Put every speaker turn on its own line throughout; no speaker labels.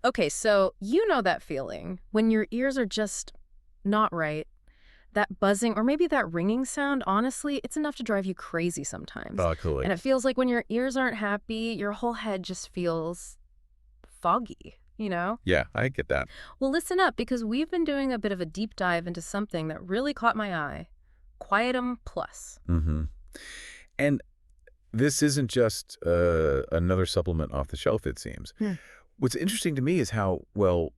Okay, so you know that feeling when your ears are just not right. That buzzing or maybe that ringing sound, honestly, it's enough to drive you crazy sometimes.
Luckily.
And it feels like when your ears aren't happy, your whole head just feels foggy, you know?
Yeah, I get that.
Well, listen up because we've been doing a bit of a deep dive into something that really caught my eye. Quietum Plus.
hmm And this isn't just another supplement off the shelf, it seems.
Hmm.
What's interesting to me is how, well,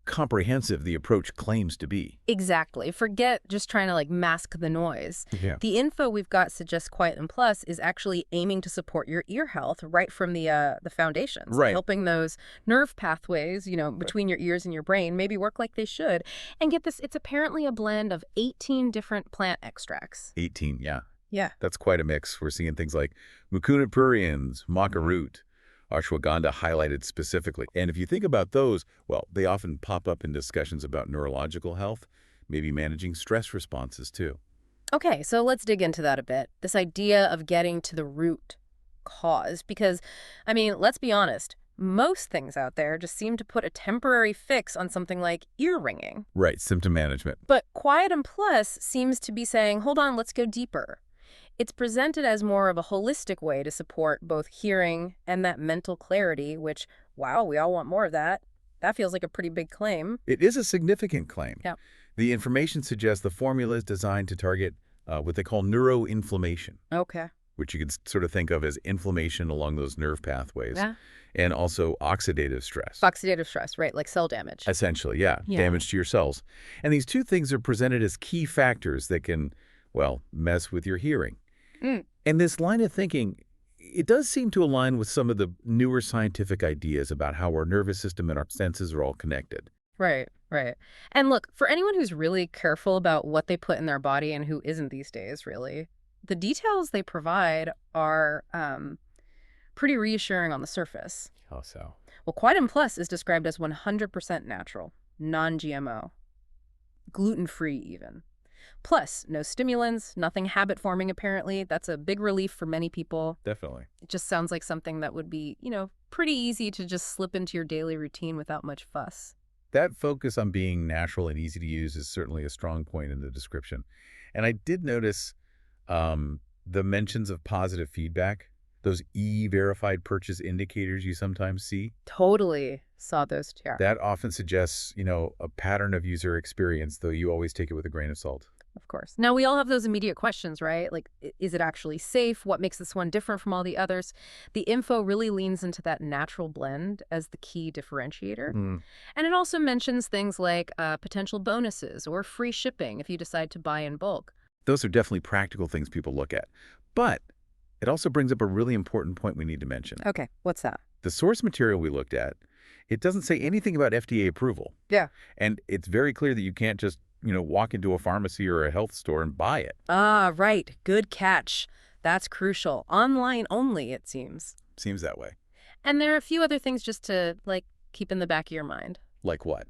comprehensive the approach claims to be.
Exactly. Forget just trying to mask the noise.
Yeah.
The info we've got suggests Quietum Plus is actually aiming to support your ear health right from the foundations,
Right.
helping those nerve pathways, between your ears and your brain maybe work like they should. And get this, it's apparently a blend of 18 different plant extracts.
18, yeah.
Yeah.
That's quite a mix. We're seeing things like Mucuna Pruriens, Maca Root, Ashwagandha highlighted specifically. And if you think about those, well, they often pop up in discussions about neurological health, maybe managing stress responses too.
Okay, so let's dig into that a bit. This idea of getting to the root cause, because, let's be honest, most things out there just seem to put a temporary fix on something like ear ringing.
Right, symptom management.
But Quietum Plus seems to be saying, hold on, let's go deeper. It's presented as more of a holistic way to support both hearing and that mental clarity, which, wow, we all want more of that. That feels like a pretty big claim.
It is a significant claim.
Yeah.
The information suggests the formula is designed to target what they call neuroinflammation,
Okay.
which you could sort of think of as inflammation along those nerve pathways,
Yeah.
and also oxidative stress.
Oxidative stress, right? Like cell damage.
Essentially, yeah,
Yeah.
damage to your cells. And these two things are presented as key factors that can, well, mess with your hearing.
Mm.
And this line of thinking, it does seem to align with some of the newer scientific ideas about how our nervous system and our senses are all connected.
Right, right. And look, for anyone who's really careful about what they put in their body and who isn't these days, really, the details they provide are pretty reassuring on the surface.
How so?
Well, Quietum Plus is described as 100% natural, non-GMO, gluten-free even. Plus, no stimulants, nothing habit-forming apparently. That's a big relief for many people.
Definitely.
It just sounds like something that would be, pretty easy to just slip into your daily routine without much fuss.
That focus on being natural and easy to use is certainly a strong point in the description. And I did notice the mentions of positive feedback, those e-verified purchase indicators you sometimes see.
Totally saw those too.
That often suggests, a pattern of user experience, though you always take it with a grain of salt.
Of course. Now, we all have those immediate questions, right? Like, is it actually safe? What makes this one different from all the others? The info really leans into that natural blend as the key differentiator.
Mm.
And it also mentions things like potential bonuses or free shipping if you decide to buy in bulk.
Those are definitely practical things people look at. But it also brings up a really important point we need to mention.
Okay, what's that?
The source material we looked at, it doesn't say anything about FDA approval.
Yeah.
And it's very clear that you can't just, walk into a pharmacy or a health store and buy it.
Ah, right. Good catch. That's crucial. Online only, it seems.
Seems that way.
And there are a few other things just to, keep in the back of your mind.
Like what?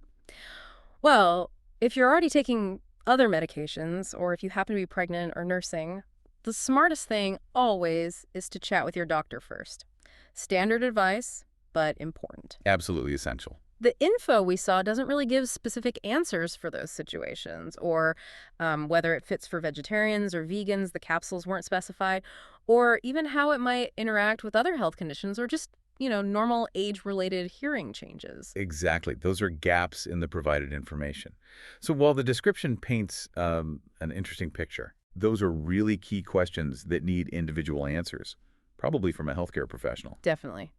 Well, if you're already taking other medications, or if you happen to be pregnant or nursing, the smartest thing always is to chat with your doctor first. Standard advice, but important.
Absolutely essential.
The info we saw doesn't really give specific answers for those situations, or whether it fits for vegetarians or vegans, the capsules weren't specified, or even how it might interact with other health conditions or just, normal age-related hearing changes.
Exactly. Those are gaps in the provided information. So while the description paints an interesting picture, those are really key questions that need individual answers, probably from a healthcare professional.
Definitely.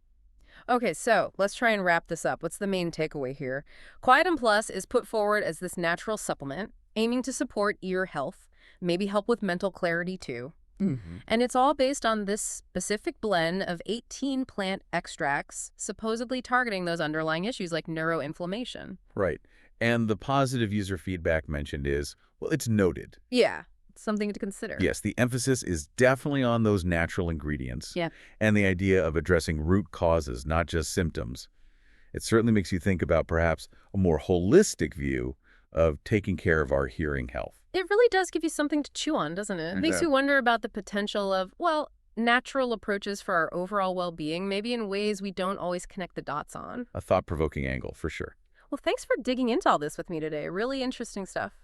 Okay, so let's try and wrap this up. What's the main takeaway here? Quietum Plus is put forward as this natural supplement, aiming to support ear health, maybe help with mental clarity too.
Mm-hmm.
And it's all based on this specific blend of 18 plant extracts, supposedly targeting those underlying issues like neuroinflammation.
Right. And the positive user feedback mentioned is, well, it's noted.
Yeah, it's something to consider.
Yes, the emphasis is definitely on those natural ingredients.
Yeah.
And the idea of addressing root causes, not just symptoms. It certainly makes you think about perhaps a more holistic view of taking care of our hearing health.
It really does give you something to chew on, doesn't it? It makes you wonder about the potential of, well, natural approaches for our overall well-being, maybe in ways we don't always connect the dots on.
A thought-provoking angle, for sure.
Well, thanks for digging into all this with me today. Really interesting stuff.